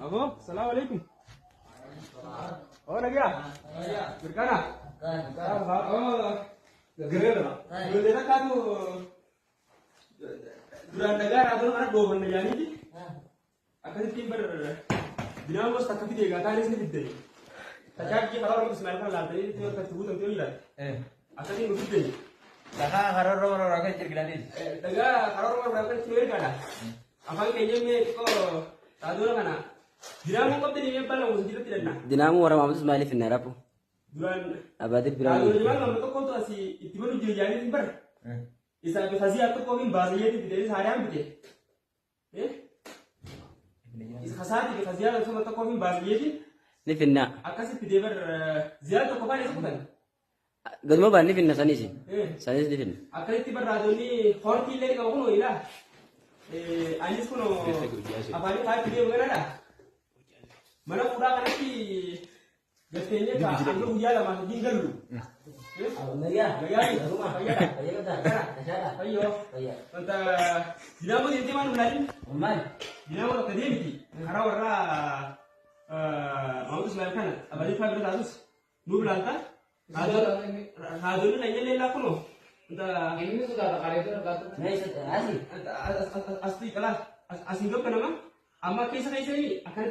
Abo, assalamualaikum. Oh, lagi ya? Berkana? Oh, gerera. Gerera kamu duran negara atau mana dua bulan jadi ni? Akan timber dinamo setakat dia gak kali sini deh. Tapi kalau orang Ismail kan lantai itu tertubuh tentu ilah. Akan ini mungkin deh. Daga kalau orang kecil gini. Daga kalau orang kecil kan? Apa kayaknya me kok tadu lah mana? Dinamo kau tadi yang paling usah kita tidak nak. Dinamo orang Muhammad Ismail di Narapu. Duran Abadi tadu Pirani. di mana mereka kau tu asi itu mana jadi timber. Isa khasiat tu kau min bahasa ye tu tidak sehari am betul. Is khasiat itu khasiat tu mereka kau min bahasa ye tu. Ni finna. Akasi tidak ber ziarah tu kau paling sebutan. Gadmo ban ni finna sani sih. Sani di finna. Akali tiba radio ni horti lagi kau kono ilah. Anis kono. Apa ni kau video mana dah? Mana pura kan si Biasanya kan aku ujian lah masuk tinggal dulu. Gaya rumah kaya. Ayo. Tanta dinamo di mana bulan? Dinamo tadi ni. Karena orang mau tu selain kan. Abadi fiber tatus. Nu bulan kan? Hado ni nanya lela kono. Tanta Ini sudah ada kali itu ada asli kalah. Asli gak kenapa? Ama kisah ini akan